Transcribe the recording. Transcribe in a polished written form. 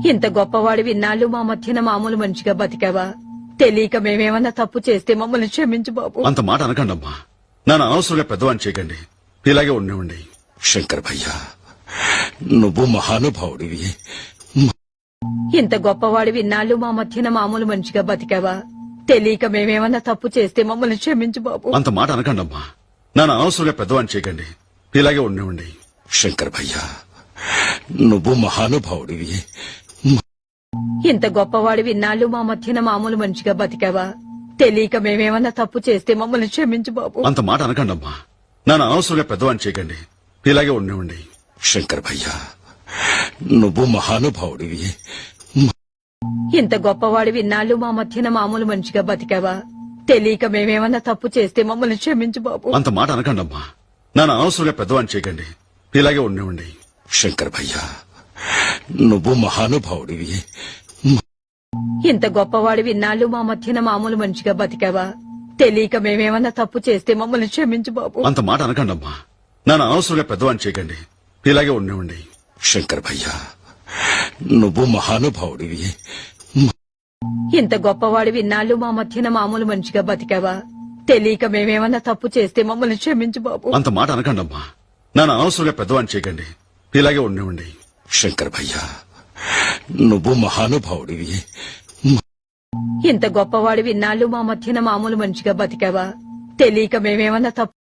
ఇంత గొప్పవాడి విన్నాళ్ళు మా మధ్యన మామూలు మనిషిగా బతికావా? తెలియక మేమేమన్నా తప్పు చేస్తే మమ్మల్ని క్షమించు బాబు. అంత మాట అనకండి అమ్మా. నన్ను అనవసరంగా పెద్దవాడిని చేయకండి. ఇలాగే ఉండనివ్వండి. శంకర్ భయ్యా, నువ్వు మహానుభావుడివి. ఇంత గొప్పవాడి విన్నాళ్ళు మా మధ్యన మామూలు మనిషిగా బతికావా? తెలియక మేమేమన్నా తప్పు చేస్తే మమ్మల్ని క్షమించు బాబు. అంత మాట అనకండి అమ్మా. నన్ను అనవసరంగా పెద్దవాడిని చేయకండి. ఇలాగే ఉండనివ్వండి. శంకర్ భయ్యా, నువ్వు మహానుభావుడివి. ఇంత గొప్పవాడి విన్నాళ్ళు మా మధ్యన మామూలు మనిషిగా బతికావా? తెలియక మేమేమన్నా తప్పు చేస్తే మమ్మల్ని క్షమించు బాబు. అంత మాట అనకండి అమ్మా. నన్ను అనవసరంగా పెద్దవాడిని చేయకండి. ఇలాగే ఉండనివ్వండి. శంకర్ భయ్యా, నువ్వు మహానుభావుడివి. ఇంత గొప్పవాడి విన్నాళ్ళు మా మధ్యన మామూలు మనిషిగా బతికావా? తెలియక మేమేమన్నా తప్పు చేస్తే మమ్మల్ని క్షమించు బాబు. అంత మాట అనకండి అమ్మా. నన్ను అనవసరంగా పెద్దవాడిని చేయకండి. ఇలాగే ఉండనివ్వండి. శంకర్ భయ్యా, నువ్వు మహానుభావుడివి. ఇంత గొప్పవాడి విన్నాళ్ళు మా మధ్యన మామూలు మనిషిగా బతికావా? తెలియక మేమేమన్నా తప్పు చేస్తే మమ్మల్ని క్షమించు బాబు. అంత మాట అనకండి అమ్మా. నన్ను అనవసరంగా పెద్దవాడిని చేయకండి. ఇలాగే ఉండనివ్వండి. శంకర్ భయ్యా, నువ్వు మహానుభావుడివి. ఇంత గొప్పవాడి విన్నాళ్ళు మా మధ్యన మామూలు మనిషిగా బతికావా? తెలియక మేమేమన్నా తప్పు చేస్తే మమ్మల్ని క్షమించు బాబు. అంత మాట అనకండి అమ్మా. నన్ను అనవసరంగా పెద్దవాడిని చేయకండి. ఇలాగే ఉండనివ్వండి. శంకర్ భయ్యా, నువ్వు మహానుభావుడివి. ఇంత గొప్పవాడి విన్నాళ్ళు మా మధ్యన మామూలు మనిషిగా బతికావా? తెలియక మేమేమన్నా తప్పు